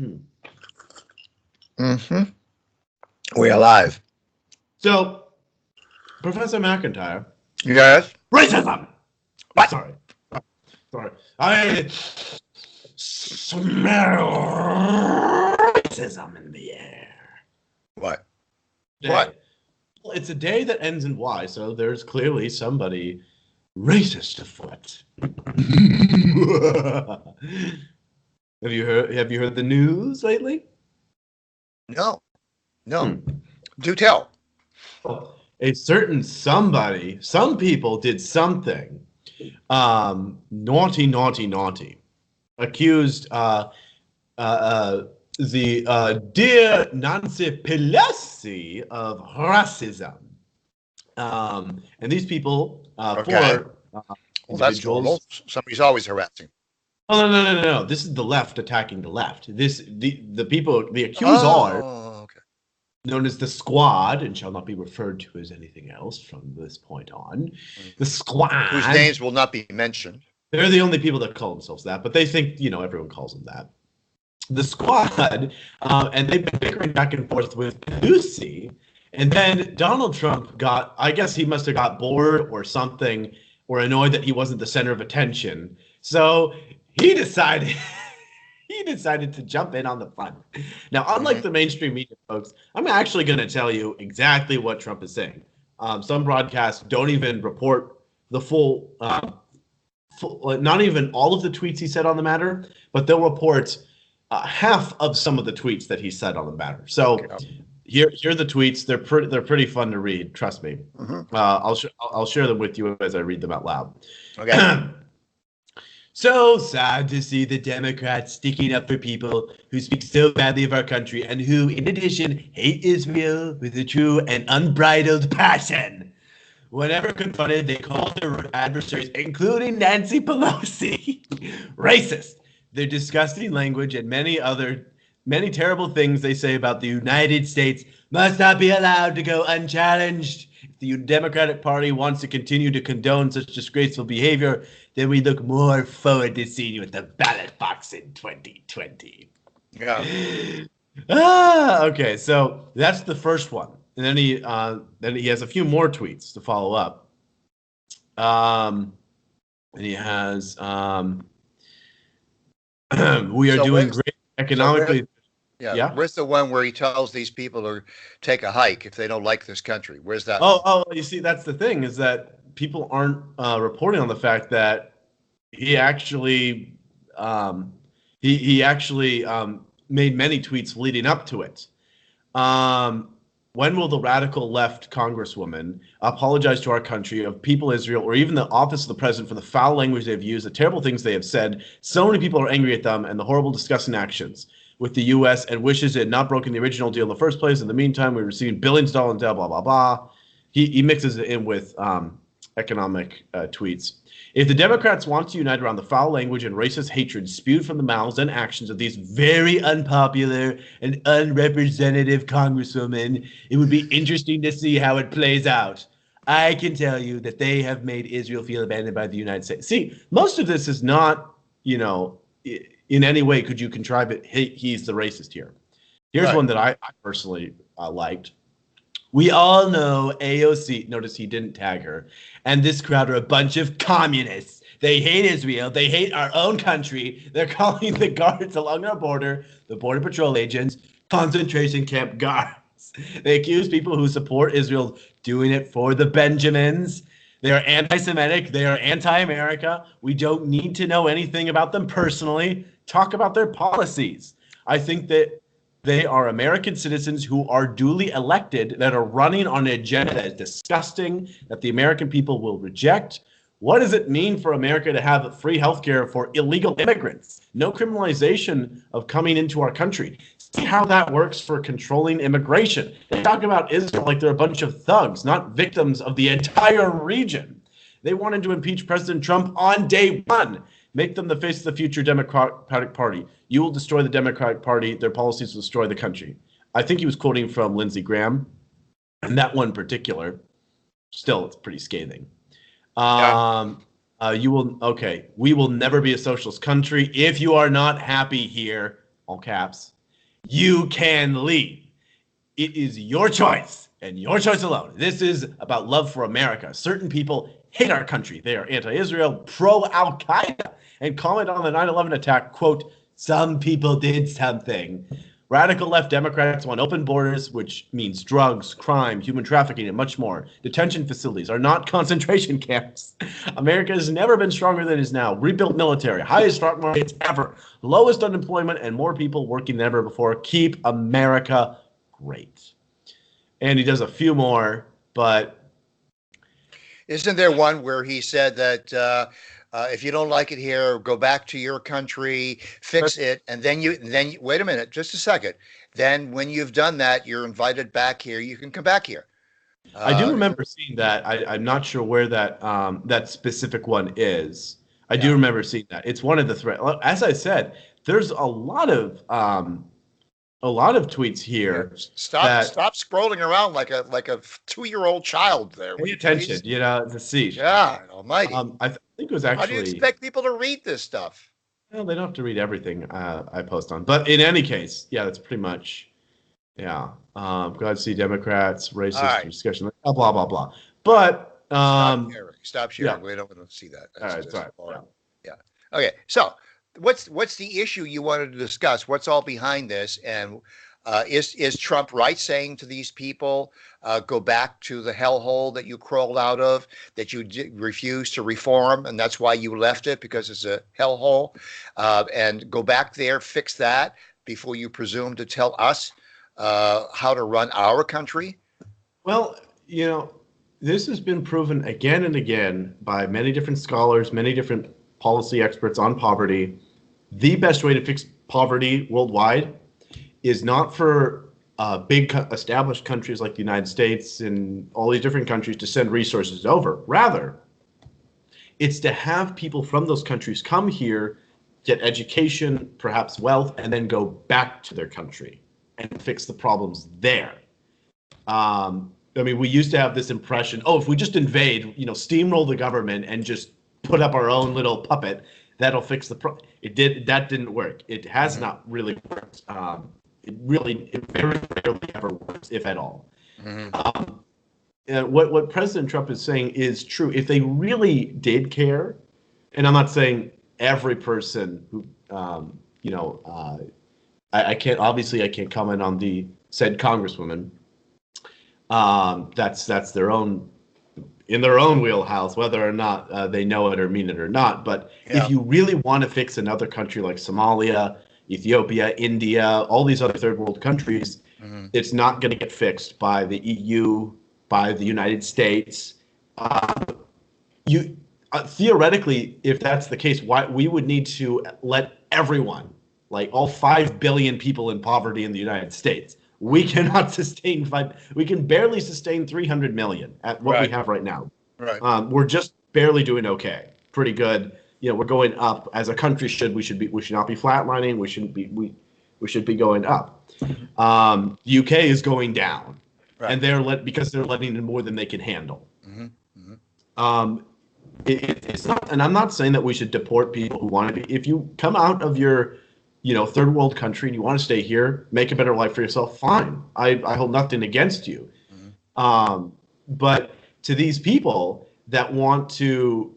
Hmm. Mm-hmm. We're alive. So, Professor McIntyre, Yes. racism. What? Sorry, sorry. I smell racism in the air. What? Day. What? Well, it's a day that ends in Y, so there's clearly somebody racist afoot. Have you heard the news lately? No. No. Hmm. Do tell. A certain somebody, some people did something naughty, naughty, naughty. Accused the dear Nancy Pelosi of racism. And these people, Okay. four Well, that's normal. individuals. Somebody's always harassing. Oh, no. This is the left attacking the left. The people, the accused are Oh, okay. known as the Squad, and shall not be referred to as anything else from this point on. The Squad, Whose names will not be mentioned. they're the only people that call themselves that, but they think, everyone calls them that. The Squad, and they've been bickering back and forth with Lucy, and then Donald Trump I guess he must have got bored or something, or annoyed that he wasn't the center of attention. So he decided to jump in on the fun. Now, unlike the mainstream media folks, I'm actually going to tell you exactly what Trump is saying. Some broadcasts don't even report the full, not even all of the tweets he said on the matter, but they'll report half of some of the tweets that he said on the matter. So here are the tweets. They're pretty fun to read. Trust me. I'll share them with you as I read them out loud. Okay. So sad to see the Democrats sticking up for people who speak so badly of our country and who, in addition, hate Israel with a true and unbridled passion. Whenever confronted, they call their adversaries, including Nancy Pelosi, racist. Their disgusting language and many terrible things they say about the United States must not be allowed to go unchallenged. If the Democratic Party wants to continue to condone such disgraceful behavior, then we look more forward to seeing you at the ballot box in 2020. Yeah. Okay, so that's the first one. And then he has a few more tweets to follow up. And he has we are doing great economically. Yeah. Where's the one where he tells these people to take a hike if they don't like this country? Where's that? Oh, you see, that's the thing, is that people aren't reporting on the fact that he actually made many tweets leading up to it. When will the radical left congresswoman apologize to our country, of people Israel, or even the office of the president for the foul language they've used, the terrible things they have said? So many people are angry at them and the horrible, disgusting actions with the U.S. and wishes it had not broken the original deal in the first place. In the meantime, we're receiving billions of dollars in debt, blah, blah, blah. He mixes it in with economic tweets. If the Democrats want to unite around the foul language and racist hatred spewed from the mouths and actions of these very unpopular and unrepresentative congresswomen, it would be interesting to see how it plays out. I can tell you that they have made Israel feel abandoned by the United States. See, most of this is not, in any way could you contrive it. He's the racist here. Here's one that I personally liked. We all know AOC, notice he didn't tag her, and this crowd are a bunch of communists. They hate Israel. They hate our own country. They're calling the guards along our border, the Border Patrol agents, concentration camp guards. They accuse people who support Israel doing it for the Benjamins. They are anti-Semitic. They are anti-America. We don't need to know anything about them personally. Talk about their policies. I think that they are American citizens who are duly elected, that are running on an agenda that is disgusting, that the American people will reject. What does it mean for America to have free healthcare for illegal immigrants? No criminalization of coming into our country. See how that works for controlling immigration. They talk about Israel like they're a bunch of thugs, not victims of the entire region. They wanted to impeach President Trump on day one. Make them the face of the future Democratic Party. You will destroy the Democratic Party. Their policies will destroy the country. I think he was quoting from Lindsey Graham. And that one in particular, still, it's pretty scathing. We will never be a socialist country. If you are not happy here, all caps, you can leave. It is your choice and your choice alone. This is about love for America. Certain people hate our country. They are anti-Israel, pro-Al-Qaeda, and comment on the 9/11 attack, quote, some people did something. Radical left Democrats want open borders, which means drugs, crime, human trafficking, and much more. Detention facilities are not concentration camps. America has never been stronger than it is now. Rebuilt military, highest stock markets ever, lowest unemployment, and more people working than ever before. Keep America great. And he does a few more, but isn't there one where he said that if you don't like it here, go back to your country, fix it, and then you wait a minute, just a second. Then when you've done that, you're invited back here. You can come back here. I do remember seeing that. I'm not sure where that that specific one is. I do remember seeing that. It's one of the threats. As I said, there's a lot of tweets here. Stop scrolling around like a 2-year-old child there. Pay attention, please? To see. God almighty. I think it was actually. How do you expect people to read this stuff? Well, they don't have to read everything I post on. But in any case, that's pretty much, glad to see Democrats, racist discussion, blah, blah, blah. But stop sharing. Yeah. We don't want to see that. That's all right. Yeah. Okay. So what's the issue you wanted to discuss? What's all behind this? And is Trump right saying to these people, go back to the hellhole that you crawled out of, that you refused to reform, and that's why you left it, because it's a hellhole, and go back there, fix that before you presume to tell us how to run our country? Well, this has been proven again and again by many different scholars, many different policy experts on poverty. The best way to fix poverty worldwide is not for big established countries like the United States and all these different countries to send resources over. Rather, it's to have people from those countries come here, get education, perhaps wealth, and then go back to their country and fix the problems there. We used to have this impression, if we just invade, steamroll the government and just put up our own little puppet, that'll fix the problem. That didn't work. It has not really worked. It very rarely ever works, if at all. Mm-hmm. And what President Trump is saying is true. If they really did care, and I'm not saying every person who, I can't comment on the said congresswoman. That's their own, in their own wheelhouse, whether or not they know it or mean it or not. But if you really want to fix another country like Somalia, Ethiopia, India, all these other third world countries, it's not going to get fixed by the EU, by the United States. Theoretically, if that's the case, why we would need to let everyone, like all 5 billion people in poverty in the United States, we cannot sustain we can barely sustain 300 million at what we have right now. Right. We're just barely doing okay. Pretty good. We're going up as a country we should not be flatlining. We should be going up. The UK is going down, and because they're letting in more than they can handle. Mm-hmm. Mm-hmm. It's not, and I'm not saying that we should deport people who want to be. If you come out of your, third world country and you want to stay here, make a better life for yourself, fine. I hold nothing against you. Mm-hmm. But to these people that want to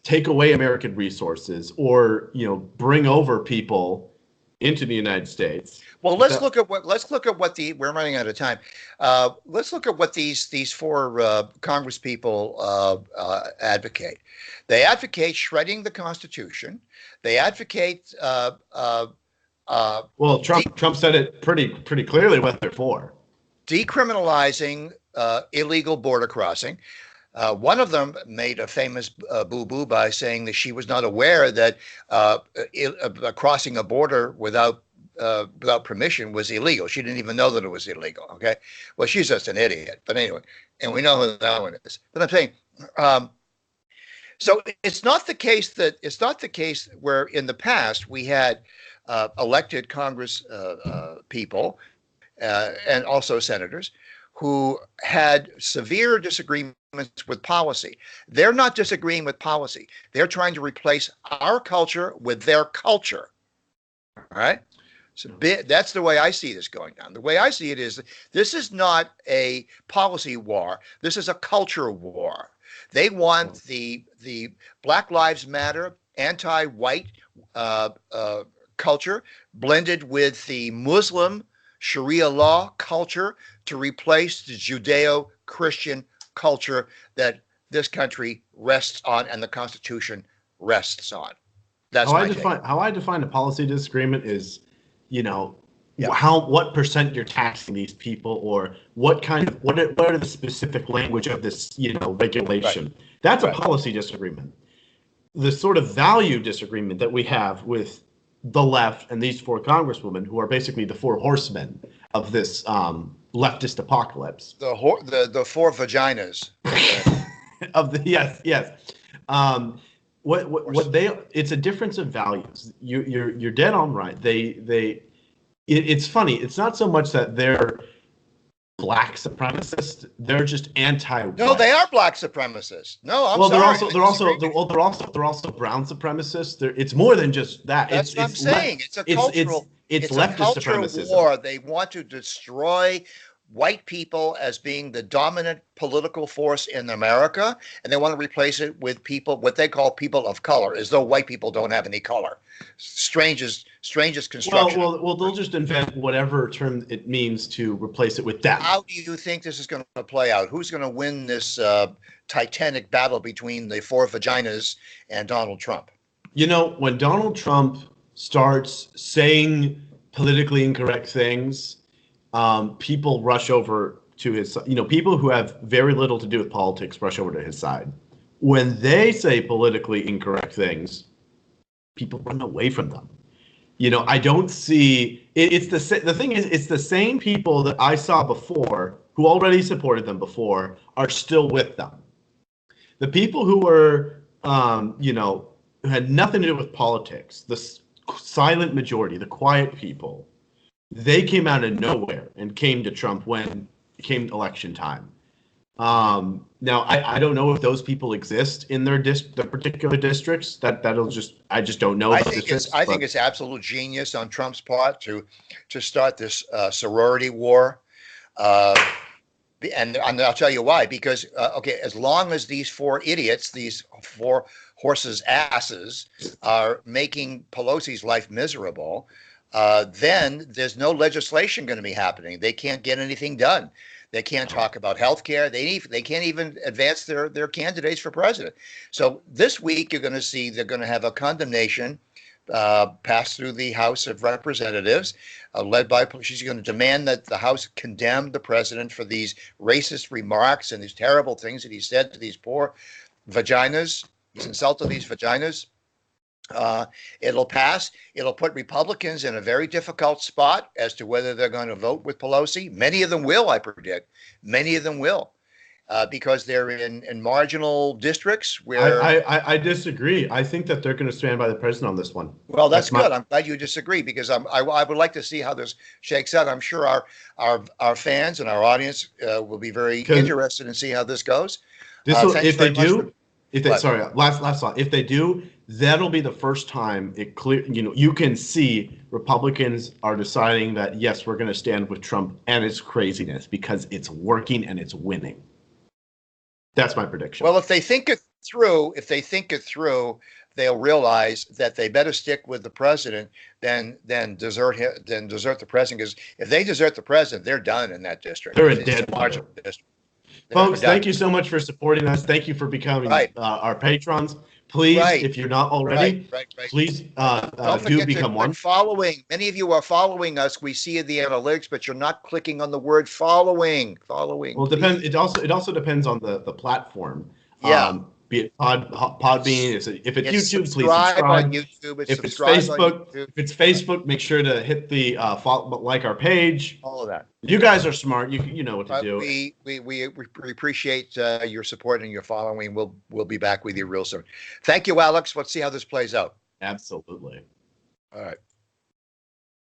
take away American resources or, bring over people into the United States. Well, let's look at what we're running out of time. Let's look at what these four Congress people advocate. They advocate shredding the Constitution. They advocate. Trump said it pretty clearly what they're for. Decriminalizing illegal border crossing. One of them made a famous boo-boo by saying that she was not aware that crossing a border without permission was illegal. She didn't even know that it was illegal. Okay, well, she's just an idiot. But anyway, and we know who that one is. But I'm saying, so it's not the case where in the past we had elected Congress people and also senators who had severe disagreements with policy. They're not disagreeing with policy. They're trying to replace our culture with their culture. All right? So that's the way I see this going down. The way I see it is this is not a policy war. This is a culture war. They want the Black Lives Matter, anti-white culture blended with the Muslim Sharia law culture to replace the Judeo-Christian culture that this country rests on and the Constitution rests on. That's how I define a policy disagreement is, Yeah. what percent you're taxing these people, or what are the specific language of this, regulation. Right. That's a policy disagreement. The sort of value disagreement that we have with the left and these four congresswomen, who are basically the four horsemen of this leftist apocalypse. The four vaginas. Yes. It's a difference of values. You're dead on right. It's funny. It's not so much that they're black supremacists. They're just anti-white. No, they are black supremacists. No, I'm sorry. They're also brown supremacists. It's more than just that. That's what I'm saying. It's a cultural. It's a leftist cultural supremacism. war. They want to destroy white people as being the dominant political force in America, and they want to replace it with people, what they call people of color, as though white people don't have any color. Strangest construction. Well, they'll just invent whatever term it means to replace it with that. How do you think this is going to play out? Who's going to win this titanic battle between the four vaginas and Donald Trump? When Donald Trump starts saying politically incorrect things, people rush over to his side. People who have very little to do with politics rush over to his side. When they say politically incorrect things, people run away from them. I don't see it. The thing is, it's the same people that I saw before, who already supported them before, are still with them. The people who were, who had nothing to do with politics, the silent majority, the quiet people, they came out of nowhere and came to Trump when it came election time. Now, I don't know if those people exist in their particular districts. I just don't know. I think it's absolute genius on Trump's part to start this sorority war. And I'll tell you why. Because as long as these four idiots, these four horses' asses, are making Pelosi's life miserable, then there's no legislation going to be happening. They can't get anything done. They can't talk about health care. They can't even advance their candidates for president. So this week you're going to see they're going to have a condemnation passed through the House of Representatives, led by, she's going to demand that the House condemn the president for these racist remarks and these terrible things that he said to these poor vaginas. He's insulted these vaginas. It'll pass. It'll put Republicans in a very difficult spot as to whether they're going to vote with Pelosi. Many of them will, I predict. Many of them will, because they're in marginal districts where. I disagree. I think that they're going to stand by the president on this one. Well, that's good. I'm glad you disagree, because I would like to see how this shakes out. I'm sure our fans and our audience will be very interested in see how this goes. If they do. Last thought. If they do, that'll be the first time it clear. You can see Republicans are deciding that yes, we're going to stand with Trump and his craziness because it's working and it's winning. That's my prediction. Well, if they think it through, they'll realize that they better stick with the president than desert the president. Because if they desert the president, they're done in that district. They're a dead marginal district. Folks, thank you so much for supporting us. Thank you for becoming our patrons. Please, if you're not already, please do become one. Following. Many of you are following us. We see the analytics, but you're not clicking on the word following. Well, it depends. It also depends on the platform. Yeah. Be it Podbean. If it's YouTube, please subscribe on YouTube. If it's Facebook, make sure to hit the like our page. All of that. You guys are smart. You know what to do. We appreciate your support and your following. We'll be back with you real soon. Thank you, Alex. Let's see how this plays out. Absolutely. All right.